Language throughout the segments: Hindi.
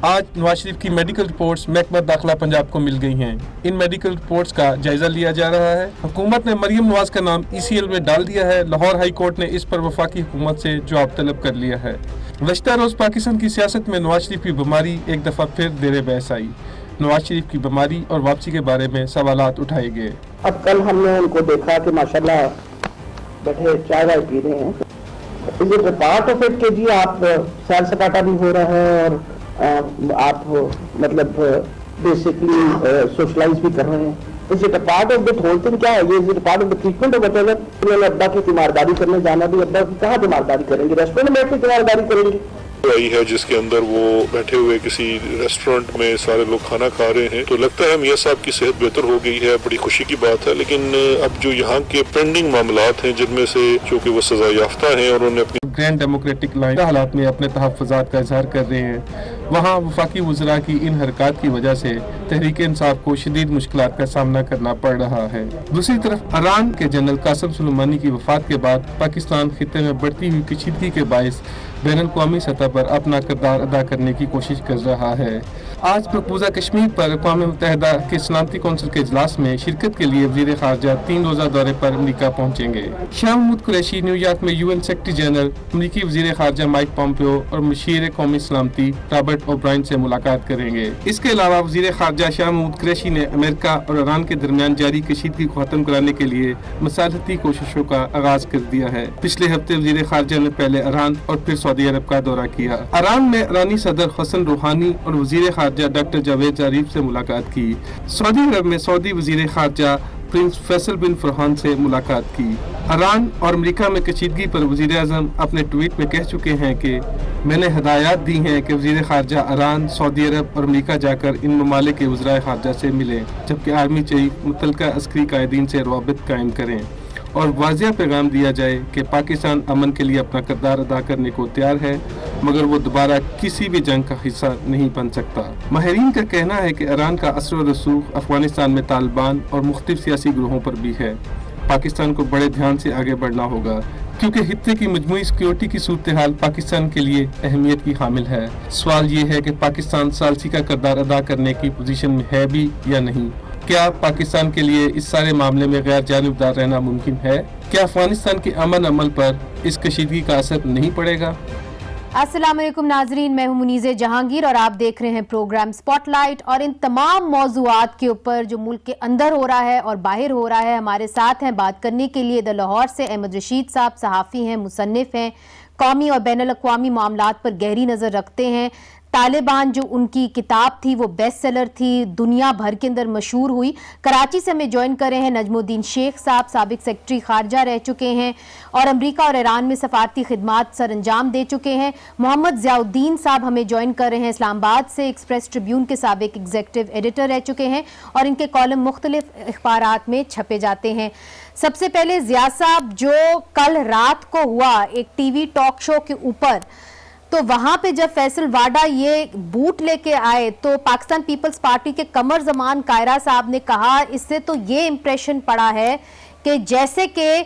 आज नवाज शरीफ की मेडिकल रिपोर्ट्स महकमा दाखिला पंजाब को मिल गई हैं। इन मेडिकल रिपोर्ट्स का जायजा लिया जा रहा है। हुकूमत ने मरियम नवाज का नाम ECL में डाल दिया है। लाहौर हाई कोर्ट ने इस पर वफाकी हुकूमत से जवाब तलब कर लिया है। गुज़श्ता रोज पाकिस्तान की सियासत में नवाज शरीफ की बीमारी एक दफा फिर देर बहस आई। नवाज शरीफ की बीमारी और वापसी के बारे में सवालात उठाए गए। अब कल हमने उनको देखा कि माशाल्लाह बैठे चाय वाय पी रहे हैं। Is it part of it कि जी आप सैर सपाटा भी हो रहा है और आप मतलब बेसिकली सोशलाइज भी कर रहे हैं। Is it part of the whole thing? क्या है ये? Is it part of the treatment of whatever? उन्होंने अब्बा की तीमारदारी करने जाना भी, अब्बा की कहाँ तीमारदारी करेंगे? रेस्टोरेंट में बैठ के तीमारदारी करेंगे? आई है जिसके अंदर वो बैठे हुए किसी रेस्टोरेंट में सारे लोग खाना खा रहे हैं, तो लगता है मियां साहब की सेहत बेहतर हो गई है, बड़ी खुशी की बात है। लेकिन अब जो यहाँ के पेंडिंग मामलात हैं जिनमें से चूँकि वो सजा याफ्ता हैं और उन्होंने अपनी ग्रैंड डेमोक्रेटिक लाइन हालात में अपने तहफ़्फ़ुज़ात का इजहार कर रहे हैं, वहाँ वफाकी वज़रा की इन हरकत की वजह से तहरीक इंसाफ को शदीद मुश्किलात का सामना करना पड़ रहा है। दूसरी तरफ ईरान के जनरल कासिम सुलेमानी की वफात के बाद पाकिस्तान खित्ते में बढ़ती हुई कशीदगी के बायस बैनुल-अक़वामी सतह पर अपना किरदार अदा करने की कोशिश कर रहा है। आज मकबूजा कश्मीर पर अक़वाम मुत्तहिदा के सलामती कौंसिल के इजलास में शिरकत के लिए वज़ीर ख़ारजा 3 रोज़ा दौरे पर अमरीका पहुँचेंगे। शाह महमूद कुरैशी न्यूयॉर्क में UN सेक्रेटरी जनरल, अमरीकी वज़ीर ख़ारजा माइक पॉम्पियो और मुशीर कौमी सलामती रॉबर्ट ओब्रायन से मुलाकात करेंगे। इसके अलावा वज़ीर ख़ारजा शाह महमूद कुरैशी ने अमेरिका और ईरान के दरमियान जारी कशीदगी को ख़त्म कराने के लिए मसालहती कोशिशों का आगाज कर दिया है। पिछले हफ्ते वज़ीर ख़ारजा ने पहले ईरान और फिर सऊदी अरब का दौरा किया। ईरान में ईरानी सदर हसन रूहानी और वज़ीर ख़ारजा डॉक्टर जावेद ज़रीफ से मुलाकात की। सऊदी अरब में सऊदी वज़ीर ख़ारजा प्रिंस फैसल बिन फरहान से मुलाकात की। ईरान और अमेरिका में कशीदगी पर वज़ीर आज़म अपने ट्वीट में कह चुके हैं कि मैंने हदायत दी हैं कि वज़ीर ख़ारजा ईरान, सऊदी अरब और अमेरिका जाकर इन ममालिक के वज़राए ख़ारजा से मिलें, जबकि आर्मी चीफ मुतल्लिका अस्करी कायदीन से रवाबित कायम करें और वाज़िया पैगाम दिया जाए कि पाकिस्तान अमन के लिए अपना किरदार अदा करने को तैयार है, मगर वो दोबारा किसी भी जंग का हिस्सा नहीं बन सकता। माहिरीन का कहना है कि ईरान का असर और रसूख अफगानिस्तान में तालिबान और मुख्तलिफ सियासी ग्रोहों पर भी है। पाकिस्तान को बड़े ध्यान से आगे बढ़ना होगा क्योंकि खित्ते की मजमूई सिक्योरिटी की सूरत हाल पाकिस्तान के लिए अहमियत की हामिल है। सवाल ये है कि पाकिस्तान सालसी का किरदार अदा करने की पोजीशन में है भी या नहीं। क्या पाकिस्तान के लिए इस सारे मामले में गैर जानिबदार रहना मुमकिन है? क्या अफगानिस्तान के अमन अमल पर इस कशीदगी का असर नहीं पड़ेगा? अस्सलाम वालेकुम नाजरीन, मैं हूं मुनीज़े जहांगीर और आप देख रहे हैं प्रोग्राम स्पॉटलाइट। और इन तमाम मौज़ूआत के ऊपर जो मुल्क के अंदर हो रहा है और बाहर हो रहा है, हमारे साथ हैं बात करने के लिए द लाहौर से अहमद रशीद साहब, सहाफ़ी हैं, मुसन्निफ़ हैं, कौमी और बैनुल अक़वामी मामलात पर गहरी नज़र रखते हैं। तालिबान जो उनकी किताब थी वो बेस्ट सेलर थी, दुनिया भर के अंदर मशहूर हुई। कराची से हमें ज्वाइन कर रहे हैं नजमुद्दीन शेख साहब, साबिक सेक्रेटरी खारजा रह चुके हैं और अमेरिका और ईरान में सफारती खिदमात सर अंजाम दे चुके हैं। मोहम्मद ज़ियाउद्दीन साहब हमें ज्वाइन कर रहे हैं इस्लामाबाद से, एक्सप्रेस ट्रिब्यून के साबिक एग्जीक्यूटिव एडिटर रह चुके हैं और इनके कॉलम मुख्तलिफ अखबारात में छपे जाते हैं। सबसे पहले ज़िया साहब, जो कल रात को हुआ एक TV टॉक शो के ऊपर, तो वहां पे जब फैसल वाडा ये बूट लेके आए तो पाकिस्तान पीपल्स पार्टी के कमर जमान कायरा साहब ने कहा, इससे तो ये इम्प्रेशन पड़ा है कि जैसे कि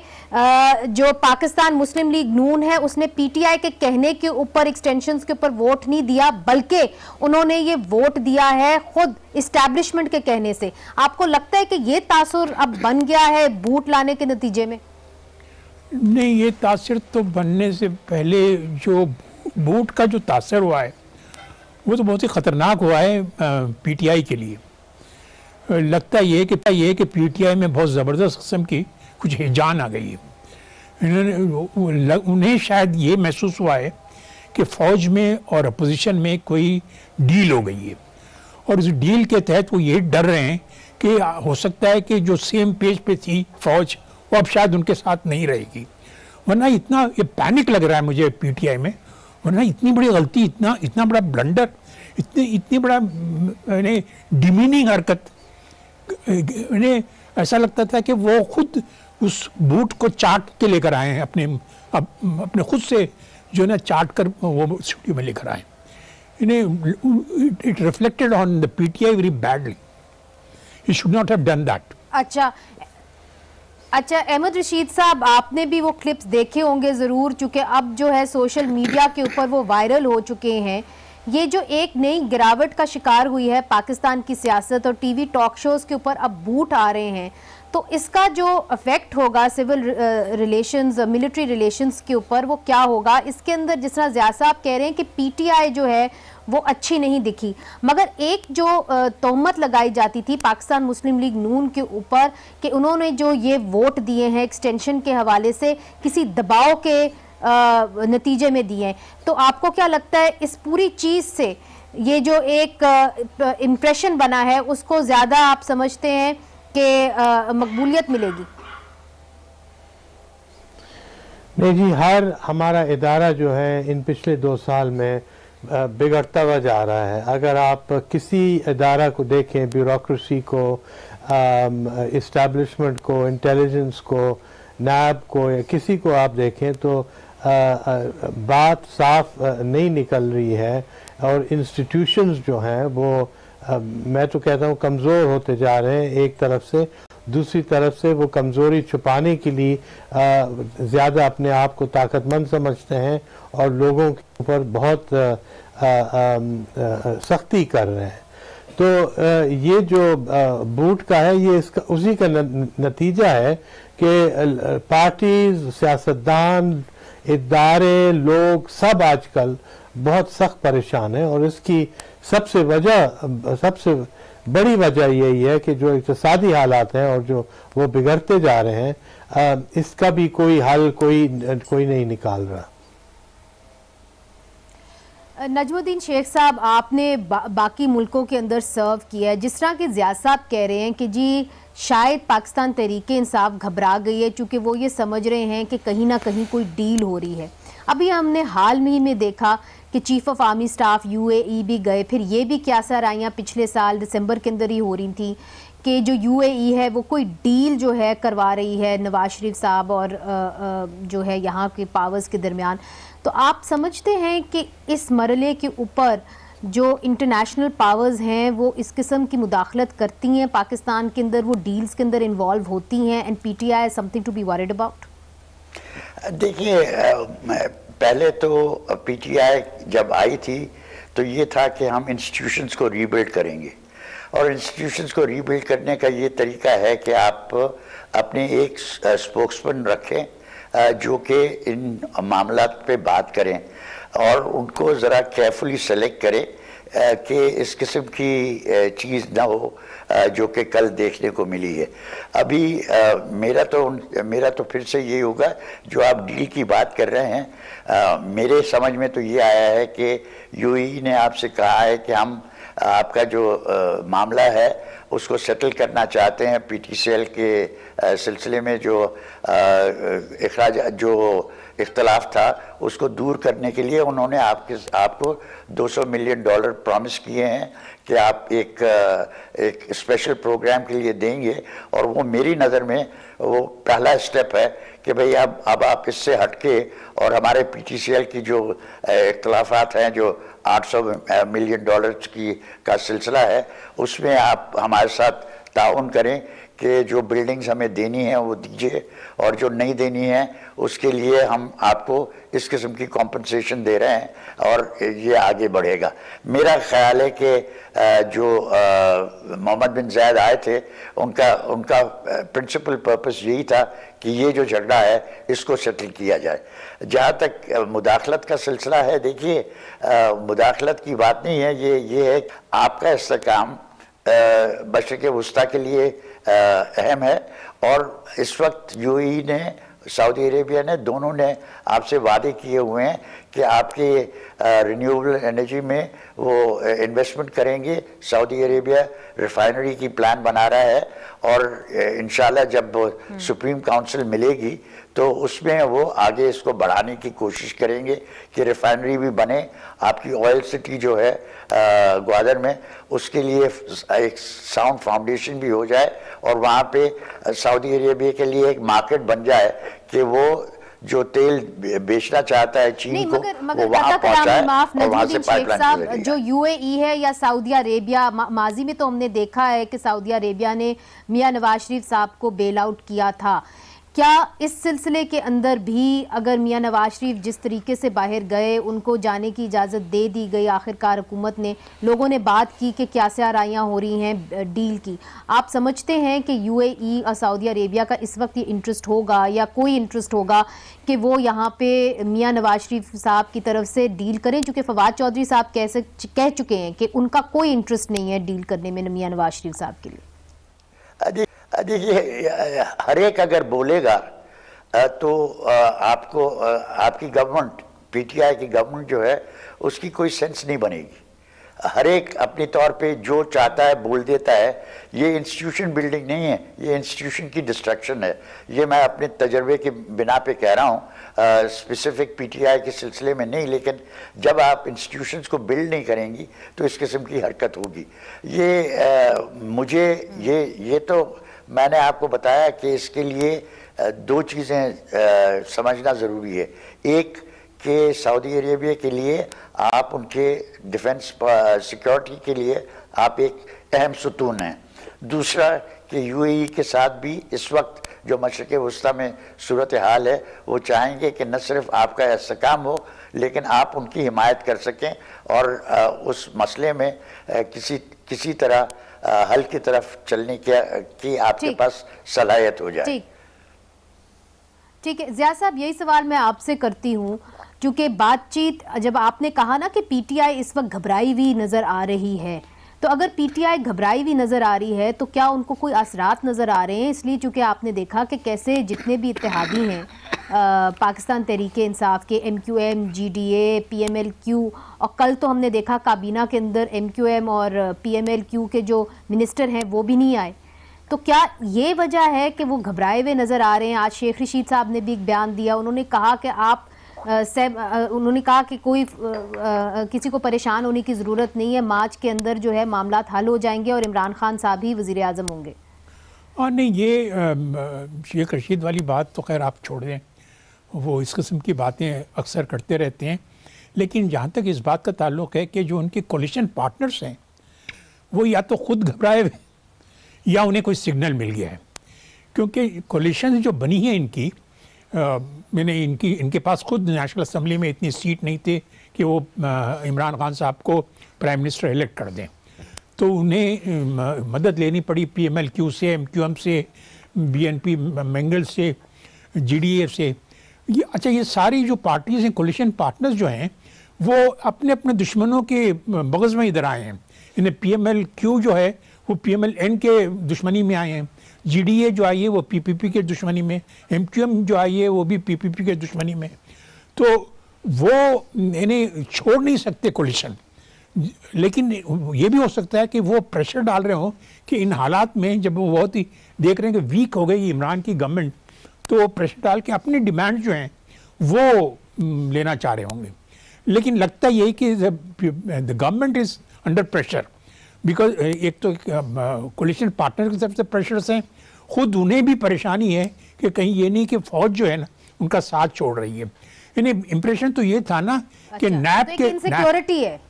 जो पाकिस्तान मुस्लिम लीग नून है उसने PTI के कहने के ऊपर, एक्सटेंशंस के ऊपर वोट नहीं दिया, बल्कि उन्होंने ये वोट दिया है खुद इस्टेब्लिशमेंट के कहने से। आपको लगता है कि ये तासुर अब बन गया है बूट लाने के नतीजे में? नहीं, ये तासुर तो बनने से पहले जो बूट का जो तासर हुआ है वो तो बहुत ही ख़तरनाक हुआ है PTI के लिए। लगता ये कि PTI में बहुत ज़बरदस्त किस्म की कुछ हिजान आ गई है। उन्हें शायद ये महसूस हुआ है कि फ़ौज में और अपोजिशन में कोई डील हो गई है और उस डील के तहत वो ये डर रहे हैं कि हो सकता है कि जो सेम पेज पे थी फ़ौज वो अब शायद उनके साथ नहीं रहेगी। वरना इतना ये पैनिक लग रहा है मुझे PTI में, वरना इतनी बड़ी गलती, इतना बड़ा ब्लंडर, इतनी बड़ा डिमीनिंग हरकत, ऐसा लगता था कि वो खुद उस बूट को चाट के लेकर आए हैं, अपने खुद से जो ना चाट कर वो स्टूडियो में लेकर आए। It reflected on the PTI very badly. He should not have done that. अच्छा अहमद रशीद साहब, आपने भी वो क्लिप्स देखे होंगे ज़रूर, चूँकि अब जो है सोशल मीडिया के ऊपर वो वायरल हो चुके हैं ये जो एक नई गिरावट का शिकार हुई है पाकिस्तान की सियासत और टीवी टॉक शोज के ऊपर अब बूट आ रहे हैं, तो इसका जो इफेक्ट होगा सिविल रिलेशंस, मिलिट्री रिलेशंस के ऊपर, वो क्या होगा? इसके अंदर जिस तरह ज़िया साहब कह रहे हैं कि पीटीआई जो है वो अच्छी नहीं दिखी, मगर एक जो तोहमत लगाई जाती थी पाकिस्तान मुस्लिम लीग नून के ऊपर कि उन्होंने जो ये वोट दिए हैं एक्सटेंशन के हवाले से किसी दबाव के नतीजे में दिए हैं, तो आपको क्या लगता है इस पूरी चीज़ से ये जो एक इम्प्रेशन बना है उसको ज़्यादा आप समझते हैं कि मकबूलियत मिलेगी? नहीं जी, हर हमारा इदारा जो है इन पिछले 2 साल में बिगड़ता हुआ जा रहा है। अगर आप किसी इदारा को देखें, ब्यूरोक्रेसी को, इस्टेब्लिशमेंट को, इंटेलिजेंस को, नैब को, या किसी को आप देखें तो बात साफ नहीं निकल रही है और इंस्टीट्यूशंस जो हैं वो मैं तो कहता हूँ कमज़ोर होते जा रहे हैं एक तरफ से, दूसरी तरफ से वो कमज़ोरी छुपाने के लिए ज़्यादा अपने आप को ताकतमंद समझते हैं और लोगों के ऊपर बहुत सख्ती कर रहे हैं। तो ये जो बूट का है ये इसका उसी का नतीजा है कि पार्टीज, सियासतदान, इदारे, लोग सब आजकल बहुत सख्त परेशान हैं और इसकी सबसे बड़ी वजह यही है कि जो इक़्तिसादी हालात हैं और जो वो बिगड़ते जा रहे हैं, इसका भी कोई हल कोई नहीं निकाल रहा। नजमुद्दीन शेख साहब, आपने बाकी मुल्कों के अंदर सर्व किया है, जिस तरह के ज़िया साहब कह रहे हैं कि जी शायद पाकिस्तान तहरीक-ए-इंसाफ घबरा गई है क्योंकि वो ये समझ रहे हैं कि कहीं ना कहीं कोई डील हो रही है। अभी हमने हाल में देखा कि chief of army staff UAE भी गए, फिर ये भी क्या सराहियाँ पिछले साल दिसंबर के अंदर ही हो रही थी कि जो यूएई है वो कोई डील जो है करवा रही है नवाज शरीफ साहब और जो है यहाँ के पावर्स के दरमियान। तो आप समझते हैं कि इस मरले के ऊपर जो इंटरनेशनल पावर्स हैं वो इस किस्म की मुदाखलत करती हैं पाकिस्तान के अंदर, वो डील्स के अंदर इन्वॉल्व होती हैं, and PTI something to be worried about? देखिए, पहले तो पीटीआई जब आई थी तो ये था कि हम इंस्टीट्यूशंस को रीबिल्ड करेंगे, और इंस्टीट्यूशंस को रीबिल्ड करने का ये तरीका है कि आप अपने एक स्पोक्समैन रखें जो कि इन मामलात पे बात करें और उनको ज़रा केयरफुली सेलेक्ट करें कि इस किस्म की चीज़ ना हो जो कि कल देखने को मिली है। अभी मेरा तो फिर से ये होगा जो आप डील की बात कर रहे हैं, मेरे समझ में तो ये आया है कि यूएई ने आपसे कहा है कि हम आपका जो मामला है उसको सेटल करना चाहते हैं। पीटीसीएल के सिलसिले में जो इख्तलाफ था उसको दूर करने के लिए उन्होंने आपको $200 मिलियन प्रॉमिस किए हैं कि आप एक स्पेशल प्रोग्राम के लिए देंगे, और वो मेरी नज़र में वो पहला स्टेप है कि भाई अब आप इससे हटके और हमारे पीटीसीएल की जो इख्तलाफात हैं जो $800 मिलियन का सिलसिला है उसमें आप हमारे साथ ताउन करें कि जो बिल्डिंग्स हमें देनी है वो दीजिए, और जो नहीं देनी है उसके लिए हम आपको इस किस्म की कॉम्पनसेशन दे रहे हैं और ये आगे बढ़ेगा। मेरा ख्याल है कि जो मोहम्मद बिन जायद आए थे उनका प्रिंसिपल पर्पस यही था कि ये जो झगड़ा है इसको सेटल किया जाए। जहाँ तक मुदाखलत का सिलसिला है, देखिए मुदाखलत की बात नहीं है, ये है आपका इस्तेकाम मशरिक़ वुस्ता के लिए अहम है, और इस वक्त यूएई ने, सऊदी अरेबिया ने, दोनों ने आपसे वादे किए हुए हैं कि आपके रिन्यूएबल एनर्जी में वो इन्वेस्टमेंट करेंगे। सऊदी अरेबिया रिफाइनरी की प्लान बना रहा है और इंशाल्लाह जब सुप्रीम काउंसिल मिलेगी तो उसमें वो आगे इसको बढ़ाने की कोशिश करेंगे कि रिफाइनरी भी बने। आपकी ऑयल सिटी जो है ग्वादर में, उसके लिए एक साउंड फाउंडेशन भी हो जाए और वहाँ पे सऊदी अरेबिया के लिए एक मार्केट बन जाए कि वो जो तेल बेचना चाहता है चीन को वो वहाँ पहुँचाए और वहाँ से पाइपलाइन। जो यूएई है या सऊदी अरेबिया, माजी में तो हमने देखा है कि सऊदी अरेबिया ने मियां नवाज शरीफ साहब को बेल आउट किया था, क्या इस सिलसिले के अंदर भी अगर मियां नवाज शरीफ जिस तरीके से बाहर गए, उनको जाने की इजाज़त दे दी गई, आखिरकार हुकूमत ने, लोगों ने बात की कि क्या आराइयाँ हो रही हैं डील की, आप समझते हैं कि यूएई और सऊदी अरेबिया का इस वक्त ये इंटरेस्ट होगा या कोई इंटरेस्ट होगा कि वो यहाँ पे मियां नवाज शरीफ साहब की तरफ से डील करें, चूँकि फवाद चौधरी साहब कह चुके हैं कि उनका कोई इंटरेस्ट नहीं है डील करने में मियां नवाज शरीफ साहब के लिए? देखिए, हर एक अगर बोलेगा तो आपको आपकी गवर्नमेंट, पीटीआई की गवर्नमेंट जो है उसकी कोई सेंस नहीं बनेगी। हर एक अपने तौर पे जो चाहता है बोल देता है। ये इंस्टीट्यूशन बिल्डिंग नहीं है, ये इंस्टीट्यूशन की डिस्ट्रक्शन है। ये मैं अपने तजर्बे के बिना पे कह रहा हूँ, स्पेसिफिक पीटीआई के सिलसिले में नहीं, लेकिन जब आप इंस्टीट्यूशंस को बिल्ड नहीं करेंगी तो इस किस्म की हरकत होगी। ये तो मैंने आपको बताया कि इसके लिए दो चीज़ें समझना ज़रूरी है। एक कि सऊदी अरेबिया के लिए आप उनके डिफेंस सिक्योरिटी के लिए आप एक अहम सुतून हैं। दूसरा कि यूएई के साथ भी इस वक्त जो मशरिक़ वस्ता में सूरत हाल है, वो चाहेंगे कि न सिर्फ आपका इस्तेकाम हो लेकिन आप उनकी हिमायत कर सकें और उस मसले में किसी तरह हल की तरफ चलने की आपके पास सलाहियत हो जाए। ठीक है ज़िया साहब, यही सवाल मैं आपसे करती हूँ, क्योंकि बातचीत जब आपने कहा ना कि पीटीआई इस वक्त घबराई हुई नज़र आ रही है, तो अगर पीटीआई घबराई हुई नज़र आ रही है तो क्या उनको कोई असरात नज़र आ रहे हैं? इसलिए चूँकि आपने देखा कि कैसे जितने भी इत्तेहादी हैं पाकिस्तान तहरीक-ए-इंसाफ के, MQM, GDA, PMLQ, और कल तो हमने देखा काबीना के अंदर MQM और PMLQ के जो मिनिस्टर हैं वो भी नहीं आए, तो क्या ये वजह है कि वो घबराए हुए नज़र आ रहे हैं? आज शेख रशीद साहब ने भी एक बयान दिया, उन्होंने कहा कि उन्होंने कहा कि कोई किसी को परेशान होने की ज़रूरत नहीं है, मार्च के अंदर जो है मामलात हल हो जाएंगे और इमरान खान साहब ही वज़ीर आज़म होंगे। और नहीं, ये शेख रशीद वाली बात तो खैर आप छोड़ दें, वो इस किस्म की बातें अक्सर करते रहते हैं, लेकिन जहाँ तक इस बात का ताल्लुक़ है कि जो उनके कोलिशन पार्टनर्स हैं वो या तो ख़ुद घबराए हुए या उन्हें कोई सिग्नल मिल गया है, क्योंकि कोलिशन जो बनी है इनकी, मैंने इनके पास खुद नेशनल असम्बली में इतनी सीट नहीं थे कि वो इमरान खान साहब को प्राइम मिनिस्टर इलेक्ट कर दें, तो उन्हें मदद लेनी पड़ी PMLQ से, MQM से, BNP मंगल से, GDA से। ये सारी जो पार्टीज़ हैं, कोलिशन पार्टनर्स जो हैं, वो अपने अपने दुश्मनों के बग़ज़ में इधर आए हैं। इन्हें PMLQ जो है वो PMLN के दुश्मनी में आए हैं, GDA जो आई है वो PPP के दुश्मनी में, MQM जो आई है वो भी PPP के दुश्मनी में, तो वो इन्हें छोड़ नहीं सकते कोलिशन। लेकिन ये भी हो सकता है कि वो प्रेशर डाल रहे हों कि इन हालात में जब वो बहुत ही देख रहे हैं कि वीक हो गई इमरान की गवर्नमेंट, तो वो प्रेशर डाल के अपनी डिमांड जो हैं वो लेना चाह रहे होंगे। लेकिन लगता यही कि the government is under pressure, because एक तो कोलिशन पार्टनर की तरफ से प्रेशर्स हैं, खुद उन्हें भी परेशानी है कि कहीं ये नहीं कि फ़ौज जो है ना उनका साथ छोड़ रही है। यानी इम्प्रेशन तो ये था ना कि नैब के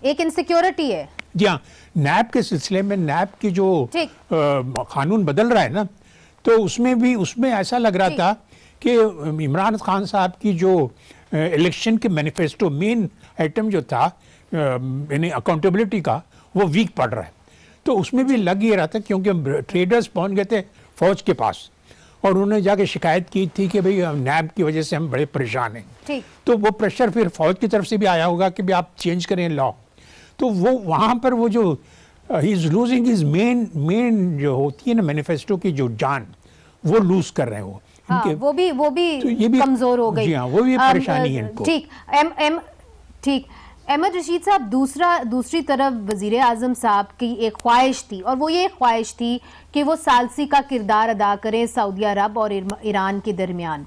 एक इनसिक्योरिटी है। जी हाँ, नैब के सिलसिले में नैब की जो कानून बदल रहा है ना, तो उसमें ऐसा लग रहा था कि इमरान खान साहब की जो इलेक्शन के मैनिफेस्टो मेन आइटम जो था यानी अकाउंटेबिलिटी का, वो वीक पड़ रहा है। तो उसमें भी लग ही रहा था, क्योंकि ट्रेडर्स पहुंच गए थे फौज के पास और उन्होंने जाके शिकायत की थी कि भाई नैब की वजह से हम बड़े परेशान हैं। तो वो प्रेशर फिर फौज की तरफ से भी आया होगा कि भाई आप चेंज करें लॉ। तो वो वहाँ पर वो जो he is losing his main जो होती है ना मैनिफेस्टो की जो जान, वो लूज कर रहे हो। वो भी तो ये भी कमजोर हो गई। जी हाँ, वो भी परेशानी है इनको। ठीक अहमद रशीद साहब, दूसरी तरफ वज़ीर आज़म साहब की एक ख्वाहिश थी, और वो ये ख्वाहिश थी कि वो सालसी का किरदार अदा करें सऊदी अरब और ईरान के दरमियान।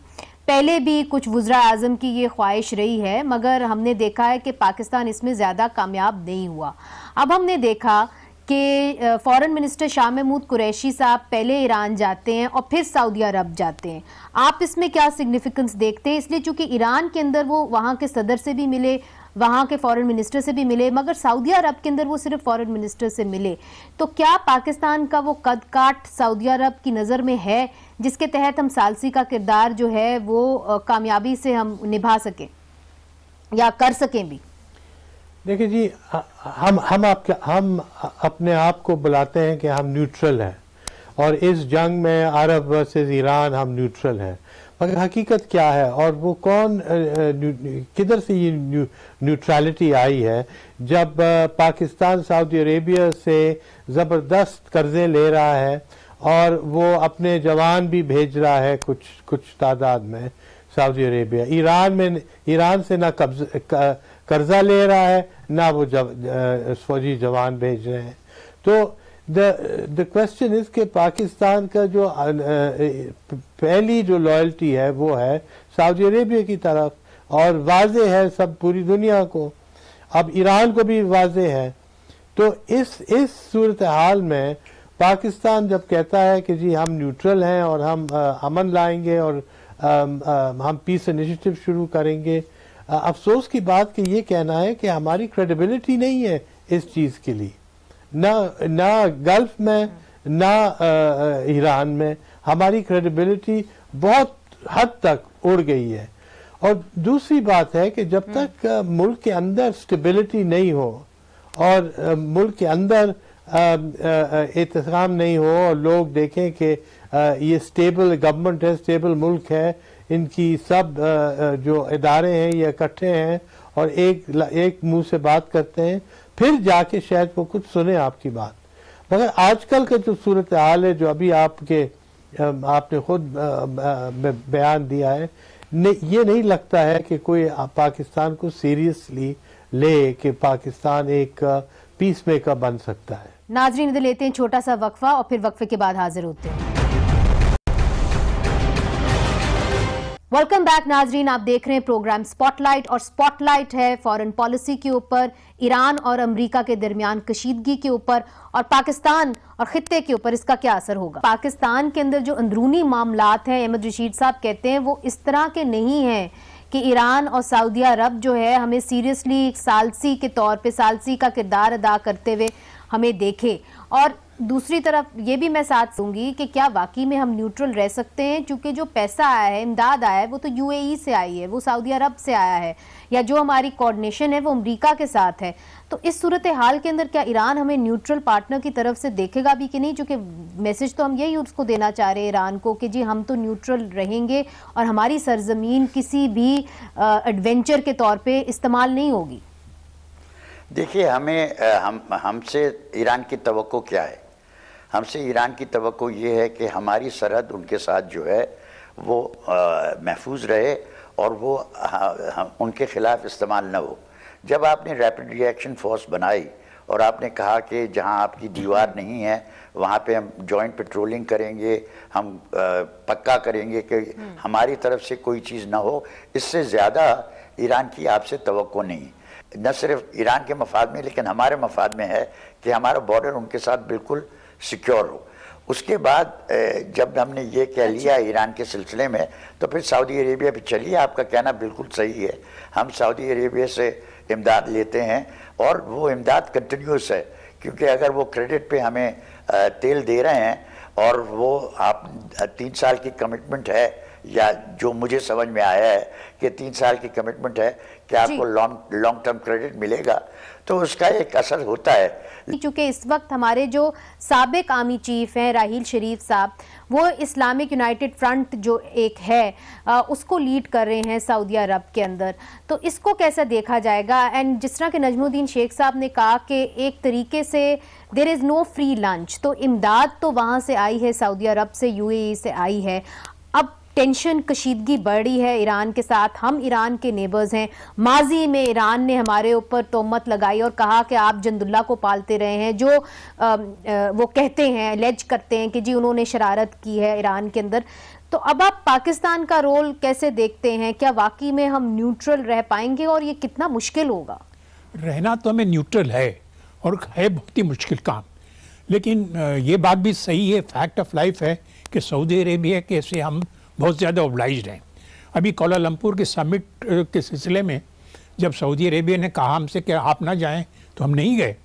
पहले भी कुछ वज़ीर आज़म की ये ख्वाहिश रही है, मगर हमने देखा है कि पाकिस्तान इसमें ज़्यादा कामयाब नहीं हुआ। अब हमने देखा कि फॉरेन मिनिस्टर शाह महमूद कुरैशी साहब पहले ईरान जाते हैं और फिर सऊदी अरब जाते हैं। आप इसमें क्या सिग्निफिकेंस देखते हैं? इसलिए चूँकि ईरान के अंदर वो वहाँ के सदर से भी मिले, वहाँ के फॉरेन मिनिस्टर से भी मिले, मगर सऊदी अरब के अंदर वो सिर्फ फॉरेन मिनिस्टर से मिले। तो क्या पाकिस्तान का वो कद काट सऊदी अरब की नज़र में है जिसके तहत हम सालसी का किरदार जो है वो कामयाबी से हम निभा सकें या कर सकें भी? देखिए जी, हम अपने आप को बुलाते हैं कि हम न्यूट्रल हैं और इस जंग में अरब वर्सेस ईरान हम न्यूट्रल हैं, मगर हकीकत क्या है और वो कौन किधर से ये न्यूट्रलिटी आई है? जब पाकिस्तान सऊदी अरेबिया से ज़बरदस्त कर्जे ले रहा है और वो अपने जवान भी भेज रहा है कुछ तादाद में सऊदी अरेबिया, ईरान से ना कर्जा ले रहा है ना वो फौजी जवान भेज रहे हैं। तो द क्वेश्चन इज कि पाकिस्तान का जो पहली जो लॉयल्टी है वो है सऊदी अरेबिया की तरफ, और वाजे है सब पूरी दुनिया को, अब ईरान को भी वाजे है। तो इस सूरत हाल में पाकिस्तान जब कहता है कि जी हम न्यूट्रल हैं और हम अमन लाएंगे और हम पीस इनिशिएटिव शुरू करेंगे, अफसोस की बात कि ये कहना है कि हमारी क्रेडिबिलिटी नहीं है इस चीज़ के लिए, ना गल्फ में ना ईरान में हमारी क्रेडिबिलिटी बहुत हद तक उड़ गई है। और दूसरी बात है कि जब तक मुल्क के अंदर स्टेबिलिटी नहीं हो और मुल्क के अंदर एहतसाम नहीं हो और लोग देखें कि ये स्टेबल गवर्नमेंट है, स्टेबल मुल्क है, इनकी सब जो इदारे हैं ये इकट्ठे हैं और एक मुंह से बात करते हैं, फिर जाके शायद वो कुछ सुने आपकी बात। मगर आजकल का जो सूरत हाल है जो अभी आपने खुद बयान दिया है, ये नहीं लगता है कि कोई पाकिस्तान को सीरियसली ले कि पाकिस्तान एक पीस मेकर बन सकता है। नाजरीन, इधर लेते हैं छोटा सा वक्फा और फिर वक्फे के बाद हाजिर होते हैं। वेलकम बैक नाजरीन, आप देख रहे हैं प्रोग्राम स्पॉटलाइट और स्पॉटलाइट है फॉरेन पॉलिसी के ऊपर, ईरान और अमेरिका के दरमियान कशीदगी के ऊपर और पाकिस्तान और खित्ते के ऊपर इसका क्या असर होगा। पाकिस्तान के अंदर जो अंदरूनी मामलात हैं, अहमद रशीद साहब कहते हैं वो इस तरह के नहीं हैं कि ईरान और सऊदी अरब जो है हमें सीरियसली सालसी के तौर पे सालसी का किरदार अदा करते हुए हमें देखे। और दूसरी तरफ ये भी मैं साथ दूंगी कि क्या वाकई में हम न्यूट्रल रह सकते हैं, क्योंकि जो पैसा आया है, इमदाद आया है, वो तो यूएई से आई है, वो सऊदी अरब से आया है, या जो हमारी कोऑर्डिनेशन है वो अमेरिका के साथ है। तो इस सूरत हाल के अंदर क्या ईरान हमें न्यूट्रल पार्टनर की तरफ से देखेगा भी कि नहीं? क्योंकि मैसेज तो हम यही उसको देना चाह रहे हैं ईरान को कि जी हम तो न्यूट्रल रहेंगे और हमारी सरजमीन किसी भी एडवेंचर के तौर पर इस्तेमाल नहीं होगी। देखिए, हमसे ईरान की तवक्को क्या है? हमसे ईरान की तवक्को ये है कि हमारी सरहद उनके साथ जो है वो महफूज रहे और वो उनके ख़िलाफ़ इस्तेमाल न हो। जब आपने रैपिड रिएक्शन फोर्स बनाई और आपने कहा कि जहां आपकी दीवार नहीं है वहां पे हम जॉइंट पेट्रोलिंग करेंगे, हम पक्का करेंगे कि हमारी तरफ से कोई चीज़ ना हो, इससे ज़्यादा ईरान की आपसे तवक्को नहीं। न सिर्फ ईरान के मफाद में लेकिन हमारे मफाद में है कि हमारा बॉर्डर उनके साथ बिल्कुल सिक्योर हो। उसके बाद जब हमने ये कह लिया ईरान के सिलसिले में, तो फिर सऊदी अरेबिया पे चलिए, आपका कहना बिल्कुल सही है, हम सऊदी अरेबिया से इमदाद लेते हैं और वो इमदाद कंटिन्यूस है, क्योंकि अगर वो क्रेडिट पे हमें तेल दे रहे हैं और वो आप 3 साल की कमिटमेंट है, या जो मुझे समझ में आया है कि 3 साल की कमिटमेंट है कि आपको लॉन्ग टर्म क्रेडिट मिलेगा, तो उसका एक असर होता है। चूँकि इस वक्त हमारे जो साबिक आर्मी चीफ हैं राहील शरीफ साहब, वो इस्लामिक यूनाइटेड फ्रंट जो एक है उसको लीड कर रहे हैं सऊदी अरब के अंदर, तो इसको कैसे देखा जाएगा? एंड जिस तरह के नजमुद्दीन शेख साहब ने कहा कि एक तरीके से there is no free lunch, तो इमदाद तो वहाँ से आई है, सऊदी अरब से, यूएई से आई है, अब टेंशन कशीदगी बढ़ी है ईरान के साथ, हम ईरान के नेबर्स हैं। माजी में ईरान ने हमारे ऊपर तोहमत लगाई और कहा कि आप जंदुल्ला को पालते रहे हैं, जो वो कहते हैं, लेज करते हैं कि जी उन्होंने शरारत की है ईरान के अंदर। तो अब आप पाकिस्तान का रोल कैसे देखते हैं? क्या वाकई में हम न्यूट्रल रह पाएंगे और ये कितना मुश्किल होगा? रहना तो हमें न्यूट्रल है और है बहुत ही मुश्किल काम, लेकिन ये बात भी सही है, फैक्ट ऑफ लाइफ है कि सऊदी अरेबिया के से हम बहुत ज़्यादा ओब्लाइज्ड हैं। अभी कोलालमपुर के समिट के सिलसिले में जब सऊदी अरेबिया ने कहा हमसे कि आप ना जाएं तो हम नहीं गए,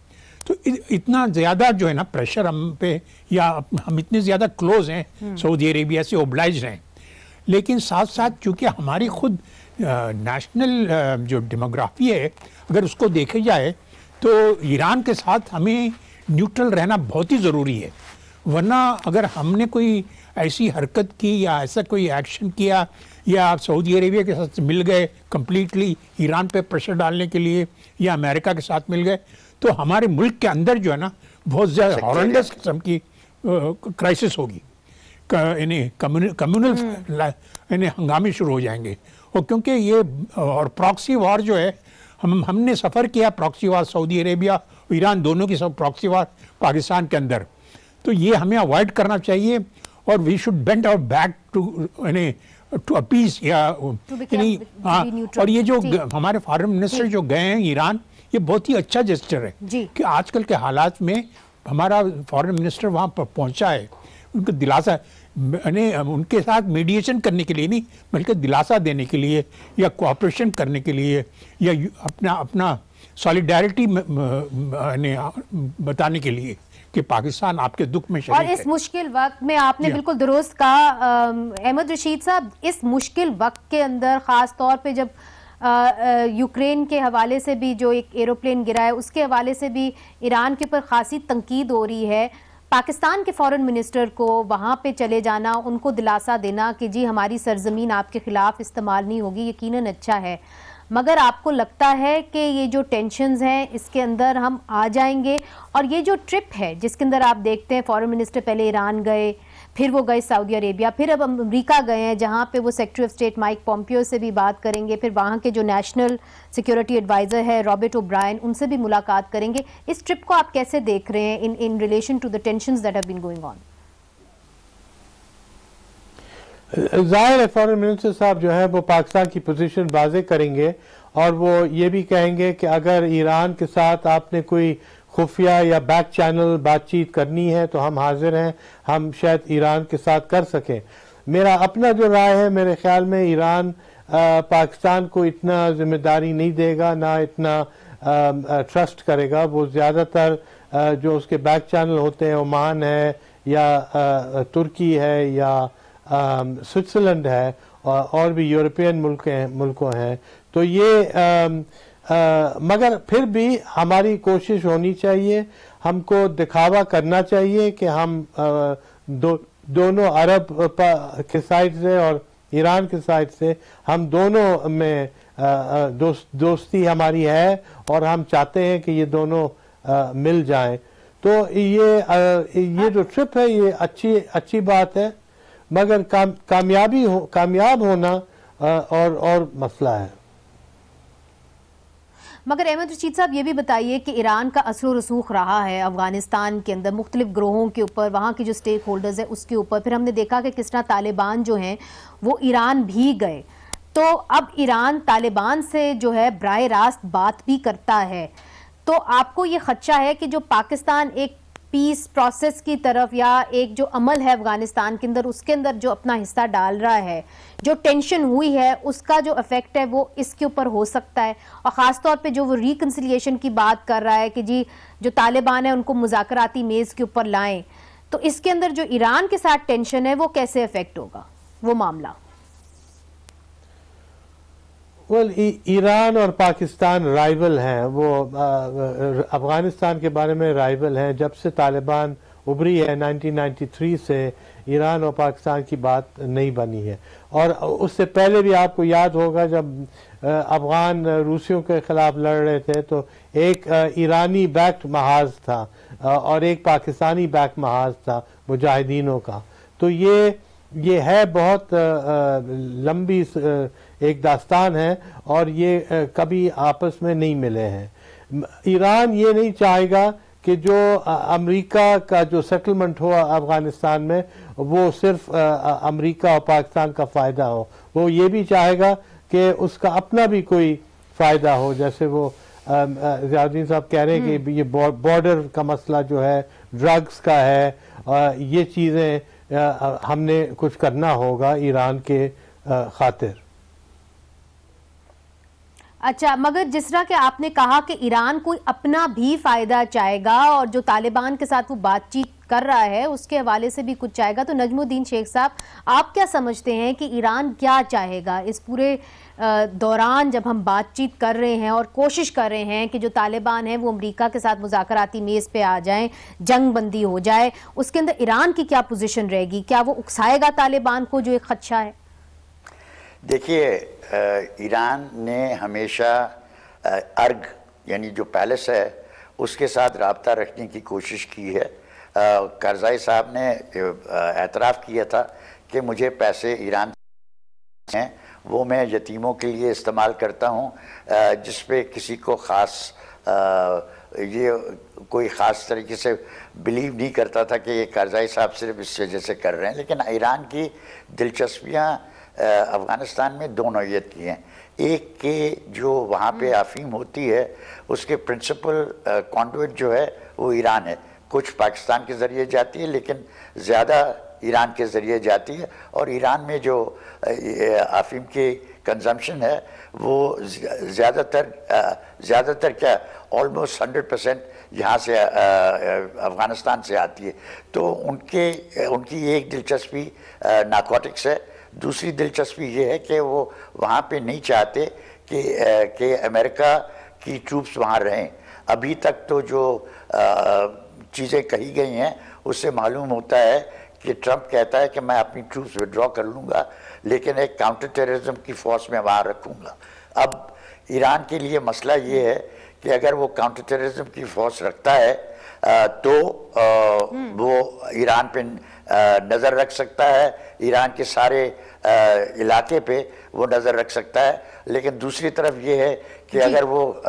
तो इतना ज़्यादा जो है ना प्रेशर हम पे, या हम इतने ज़्यादा क्लोज हैं सऊदी अरेबिया से, ओब्लाइज हैं, लेकिन साथ साथ चूँकि हमारी खुद नेशनल जो डेमोग्राफी है अगर उसको देखा जाए तो ईरान के साथ हमें न्यूट्रल रहना बहुत ही ज़रूरी है। वरना अगर हमने कोई ऐसी हरकत की या ऐसा कोई एक्शन किया या सऊदी अरेबिया के साथ मिल गए कंप्लीटली ईरान पे प्रेशर डालने के लिए, या अमेरिका के साथ मिल गए, तो हमारे मुल्क के अंदर जो है ना बहुत ज़्यादा हॉरेंडस किस्म की क्राइसिस होगी, कम्युनल हंगामे शुरू हो जाएंगे। और क्योंकि ये और प्रॉक्सी वॉर जो है, हमने सफ़र किया proxy war, Saudi Arabia Iran दोनों की सब प्रॉक्सी वॉर पाकिस्तान के अंदर, तो ये हमें अवॉइड करना चाहिए। और we should bend our back to appease या और ये जो हमारे फॉरेन मिनिस्टर जो गए हैं ईरान, ये बहुत ही अच्छा जेस्चर है कि आजकल के हालात में हमारा फॉरेन मिनिस्टर वहाँ पर पहुँचा है, उनको दिलासा उनके साथ मीडिएशन करने के लिए नहीं बल्कि दिलासा देने के लिए या कोऑपरेशन करने के लिए या अपना सॉलिडारिटी बताने के लिए कि पाकिस्तान आपके दुख में शरीक है। और इस मुश्किल वक्त में आपने बिल्कुल दुरुस्त कहा अहमद रशीद साहब, इस मुश्किल वक्त के अंदर ख़ास तौर पे जब यूक्रेन के हवाले से भी जो एक एरोप्लेन गिरा है उसके हवाले से भी ईरान के ऊपर खासी तंकीद हो रही है, पाकिस्तान के फॉरेन मिनिस्टर को वहाँ पे चले जाना, उनको दिलासा देना कि जी हमारी सरजमीन आपके खिलाफ इस्तेमाल नहीं होगी, यकीनन अच्छा है, मगर आपको लगता है कि ये जो टेंशन्स हैं इसके अंदर हम आ जाएंगे? और ये जो ट्रिप है जिसके अंदर आप देखते हैं फॉरेन मिनिस्टर पहले ईरान गए, फिर वो गए सऊदी अरेबिया, फिर अब अमेरिका गए हैं जहाँ पे वो secretary of state Mike Pompeo से भी बात करेंगे, फिर वहाँ के जो नेशनल सिक्योरिटी एडवाइज़र है रॉबर्ट ओब्रायन, उनसे भी मुलाकात करेंगे। इस ट्रिप को आप कैसे देख रहे हैं in relation to the tensions that have been going on? ज़ाहिर है फॉरेन मिनिस्टर साहब जो है वो पाकिस्तान की पोजीशन वाज़े करेंगे और वो ये भी कहेंगे कि अगर ईरान के साथ आपने कोई खुफिया या बैक चैनल बातचीत करनी है तो हम हाजिर हैं, हम शायद ईरान के साथ कर सकें। मेरा अपना जो राय है, मेरे ख्याल में ईरान पाकिस्तान को इतना जिम्मेदारी नहीं देगा, ना इतना ट्रस्ट करेगा। वो ज़्यादातर जो उसके बैक चैनल होते हैं, ओमान है या तुर्की है या स्विट्ज़रलैंड है और भी यूरोपियन मुल्कों हैं, तो ये मगर फिर भी हमारी कोशिश होनी चाहिए, हमको दिखावा करना चाहिए कि हम दोनों अरब के साइड से और ईरान के साइड से हम दोनों में दोस्ती हमारी है और हम चाहते हैं कि ये दोनों मिल जाएं। तो ये जो ट्रिप है ये अच्छी बात है, मगर कामयाब होना और मसला है। मगर अहमद रशीद साहब ये भी बताइए कि ईरान का असर रसूख रहा है अफगानिस्तान के अंदर मुख्तलिफ ग्रोहों के ऊपर, वहाँ के जो स्टेक होल्डर्स हैं उसके ऊपर, फिर हमने देखा कि किस तरह तालिबान जो हैं वो ईरान भी गए, तो अब ईरान तालिबान से जो है बराह रास्त बात भी करता है, तो आपको ये खदशा है कि जो पाकिस्तान एक पीस प्रोसेस की तरफ या एक जो अमल है अफगानिस्तान के अंदर उसके अंदर जो अपना हिस्सा डाल रहा है, जो टेंशन हुई है उसका जो इफेक्ट है वो इसके ऊपर हो सकता है? और ख़ास तौर पे जो वो रिकन्सिलिएशन की बात कर रहा है कि जी जो तालिबान है उनको मुज़ाकराती मेज़ के ऊपर लाएं, तो इसके अंदर जो ईरान के साथ टेंशन है वो कैसे इफेक्ट होगा वो मामला? ईरान और पाकिस्तान राइवल हैं, वो अफगानिस्तान के बारे में राइवल हैं। जब से तालिबान उभरी है 1993 से ईरान और पाकिस्तान की बात नहीं बनी है, और उससे पहले भी आपको याद होगा जब अफगान रूसियों के खिलाफ लड़ रहे थे तो एक ईरानी बैक्ड महाज था और एक पाकिस्तानी बैक्ड महाज था मुजाहिदीनों का। तो ये है बहुत लंबी एक दास्तान है और ये कभी आपस में नहीं मिले हैं। ईरान ये नहीं चाहेगा कि जो अमेरिका का जो सेटलमेंट हो अफगानिस्तान में वो सिर्फ अमेरिका और पाकिस्तान का फ़ायदा हो, वो ये भी चाहेगा कि उसका अपना भी कोई फ़ायदा हो। जैसे वो ज़ियाउद्दीन साहब कह रहे हैं कि ये बॉर्डर का मसला जो है, ड्रग्स का है, ये चीज़ें हमने कुछ करना होगा ईरान के खातिर। अच्छा, मगर जिस तरह के आपने कहा कि ईरान कोई अपना भी फायदा चाहेगा और जो तालिबान के साथ वो बातचीत कर रहा है उसके हवाले से भी कुछ चाहेगा, तो नजमुद्दीन शेख साहब, आप क्या समझते हैं कि ईरान क्या चाहेगा इस पूरे दौरान जब हम बातचीत कर रहे हैं और कोशिश कर रहे हैं कि जो तालिबान है वो अमेरिका के साथ मुज़ाकराती मेज़ पे आ जाएं, जंग बंदी हो जाए, उसके अंदर ईरान की क्या पोजीशन रहेगी? क्या वो उकसाएगा तालिबान को, जो एक खदशा है? देखिए, ईरान ने हमेशा अर्ग यानी जो पैलेस है उसके साथ राब्ता रखने की कोशिश की है। करज़ाई साहब ने एतराफ़ किया था कि मुझे पैसे ईरान हैं वो मैं यतीमों के लिए इस्तेमाल करता हूँ, जिस पे किसी को ख़ास ये कोई ख़ास तरीके से बिलीव नहीं करता था कि ये करज़ाई साहब सिर्फ इस वजह से कर रहे हैं। लेकिन ईरान की दिलचस्पियाँ अफ़गानिस्तान में दो नौइयत की हैं। एक के जो वहाँ पे अफ़ीम होती है उसके प्रिंसिपल कॉन्डुइट जो है वो ईरान है, कुछ पाकिस्तान के ज़रिए जाती है लेकिन ज़्यादा ईरान के ज़रिए जाती है। और ईरान में जो अफ़ीम की कंजम्पशन है वो ज़्यादातर क्या ऑलमोस्ट 100% यहाँ से अफ़गानिस्तान से आती है। तो उनकी एक दिलचस्पी नारकोटिक्स है, दूसरी दिलचस्पी ये है कि वो वहाँ पे नहीं चाहते कि अमेरिका की ट्रूप्स वहाँ रहें। अभी तक तो जो चीज़ें कही गई हैं उससे मालूम होता है कि ट्रंप कहता है कि मैं अपनी ट्रूप्स विड्रॉ कर लूँगा लेकिन एक काउंटर टेररिज्म की फोर्स में वहाँ रखूँगा। अब ईरान के लिए मसला ये है कि अगर वो काउंटर टेररिज्म की फोर्स रखता है तो वो ईरान पे नज़र रख सकता है, ईरान के सारे इलाके पे वो नज़र रख सकता है। लेकिन दूसरी तरफ ये है कि अगर वो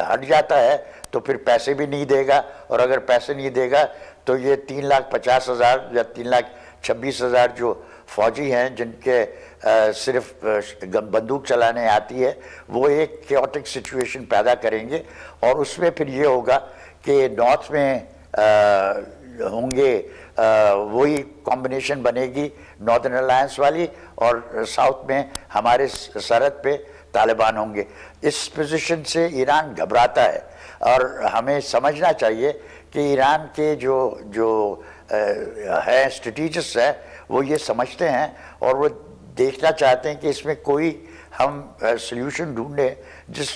हट जाता है तो फिर पैसे भी नहीं देगा, और अगर पैसे नहीं देगा तो ये 3,50,000 या 3,26,000 जो फौजी हैं जिनके सिर्फ बंदूक चलाने आती है वो एक केओटिक सिचुएशन पैदा करेंगे। और उसमें फिर ये होगा कि नॉर्थ में होंगे वही कॉम्बिनेशन बनेगी नॉर्दर्न अलायंस वाली, और साउथ में हमारे सरहद पे तालिबान होंगे। इस पोजीशन से ईरान घबराता है और हमें समझना चाहिए कि ईरान के जो है स्ट्रेटेजिस्ट है वो ये समझते हैं और वो देखना चाहते हैं कि इसमें कोई हम सॉल्यूशन ढूंढें जिस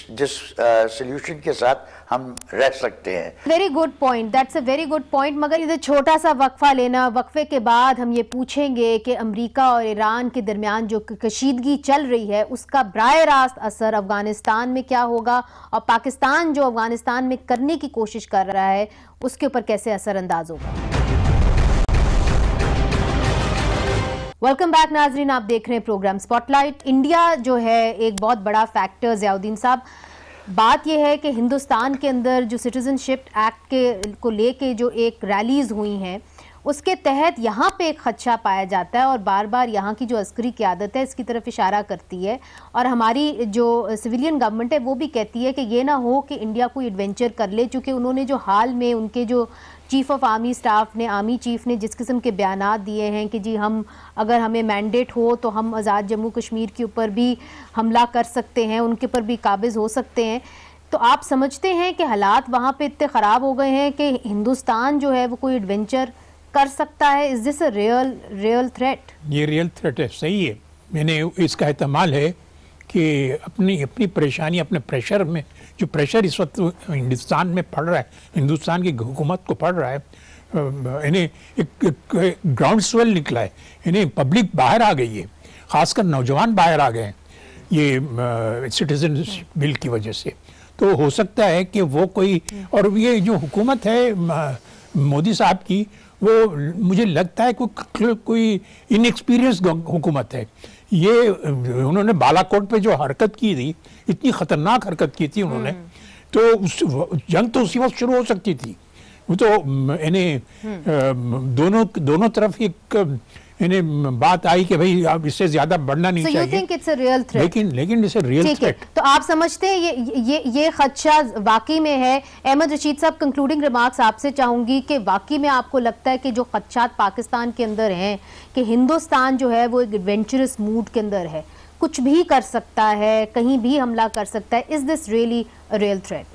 सॉल्यूशन के साथ हम रह सकते हैं। Very good point, that's a very good point. मगर इधर छोटा सा वक्फा लेना, वक्फे के बाद हम ये पूछेंगे कि अमेरिका और ईरान के दरमियान जो कशीदगी चल रही है उसका बराह रास्त असर अफगानिस्तान में क्या होगा, और पाकिस्तान जो अफगानिस्तान में करने की कोशिश कर रहा है उसके ऊपर कैसे असरअंदाज होगा। वेलकम बैक नाजरीन, आप देख रहे हैं प्रोग्राम स्पॉटलाइट। इंडिया जो है एक बहुत बड़ा फैक्टर, ज़ियाउद्दीन साहब, बात यह है कि हिंदुस्तान के अंदर जो सिटीजनशिप एक्ट को लेके जो एक रैलीज हुई हैं उसके तहत यहाँ पे एक खदशा पाया जाता है और बार बार यहाँ की जो अस्करी क़यादत है इसकी तरफ इशारा करती है, और हमारी जो सिविलियन गवर्नमेंट है वो भी कहती है कि ये ना हो कि इंडिया कोई एडवेंचर कर ले, चूँकि उन्होंने जो हाल में उनके जो चीफ ऑफ आर्मी स्टाफ ने, आर्मी चीफ ने जिस किस्म के बयानात दिए हैं कि जी हम अगर हमें मैंडेट हो तो हम आज़ाद जम्मू कश्मीर के ऊपर भी हमला कर सकते हैं, उनके ऊपर भी काबिज़ हो सकते हैं, तो आप समझते हैं कि हालात वहाँ पे इतने ख़राब हो गए हैं कि हिंदुस्तान जो है वो कोई एडवेंचर कर सकता है? Is this a real threat? ये रियल थ्रेट है, सही है। मैंने इसका एहतमाल है कि अपनी परेशानी, अपने प्रेशर में, जो प्रेशर इस वक्त हिंदुस्तान में पड़ रहा है, हिंदुस्तान की हुकूमत को पड़ रहा है, इन्हें एक ग्राउंड स्वेल निकला है, इन्हें पब्लिक बाहर आ गई है, ख़ासकर नौजवान बाहर आ गए हैं ये सिटीजन बिल की वजह से। तो हो सकता है कि वो कोई, और ये जो हुकूमत है मोदी साहब की, वो मुझे लगता है कोई इनएक्सपीरियंस हुकूमत है। ये उन्होंने बालाकोट पे जो हरकत की थी, इतनी ख़तरनाक हरकत की थी उन्होंने, तो जंग तो उसी वक्त शुरू हो सकती थी। वो तो इन्हें दोनों तरफ एक इन्हें बात आई कि भाई आप इससे ज्यादा बढ़ना नहीं चाहिए। You think it's a real threat? लेकिन इसे रियल थ्रेट। तो आप समझते हैं ये खदशा वाकई में है? अहमद रशीद साहब, कंक्लूडिंग रिमार्क्स आपसे चाहूंगी कि वाकई में आपको लगता है कि जो खदशात पाकिस्तान के अंदर हैं कि हिंदुस्तान जो है वो एक एडवेंचरस मूड के अंदर है, कुछ भी कर सकता है, कहीं भी हमला कर सकता है? Is this really a real threat?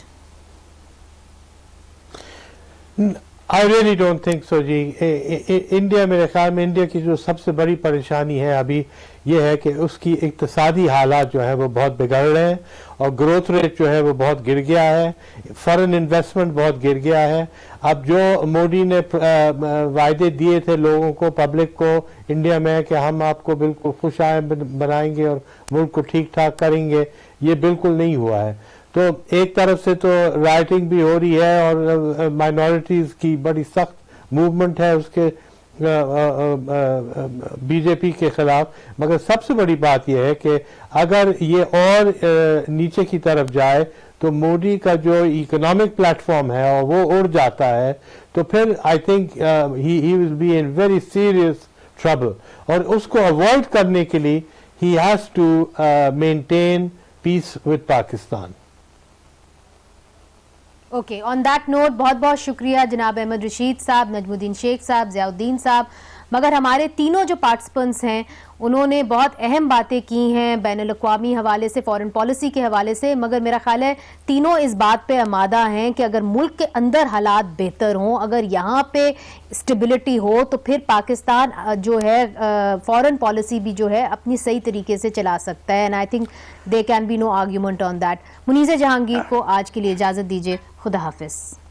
I really don't think so ji. India, मेरे ख्याल में इंडिया की जो सबसे बड़ी परेशानी है अभी ये है कि उसकी इक्तिसादी हालात जो है वो बहुत बिगड़ रहे हैं और ग्रोथ रेट जो है वो बहुत गिर गया है, फॉरेन इन्वेस्टमेंट बहुत गिर गया है। अब जो मोदी ने वायदे दिए थे लोगों को, पब्लिक को इंडिया में कि हम आपको बिल्कुल खुशहाल बनाएंगे और मुल्क को ठीक ठाक करेंगे, ये बिल्कुल नहीं हुआ है। तो एक तरफ से तो राइटिंग भी हो रही है और माइनॉरिटीज़ की बड़ी सख्त मूवमेंट है उसके बीजेपी के खिलाफ, मगर सबसे बड़ी बात यह है कि अगर ये और नीचे की तरफ जाए तो मोदी का जो इकोनॉमिक प्लेटफॉर्म है और वो उड़ जाता है तो फिर I think he will be in very serious trouble, और उसको अवॉइड करने के लिए he has to maintain peace with Pakistan. Okay, on that note बहुत बहुत शुक्रिया जनाब अहमद रशीद साहब, नजमुद्दीन शेख साहब, ज़ियाउद्दीन साहब। मगर हमारे तीनों जो पार्टिसिपेंट्स हैं उन्होंने बहुत अहम बातें की हैं बैनुल-अक़वामी हवाले से, फॉरेन पॉलिसी के हवाले से, मगर मेरा ख्याल है तीनों इस बात पे आमादा हैं कि अगर मुल्क के अंदर हालात बेहतर हों, अगर यहाँ पे स्टेबिलिटी हो तो फिर पाकिस्तान जो है फॉरेन पॉलिसी भी जो है अपनी सही तरीके से चला सकता है। And I think they can be no argument on that. Munizae Jahangir को आज के लिए इजाज़त दीजिए। खुदा हाफिज़।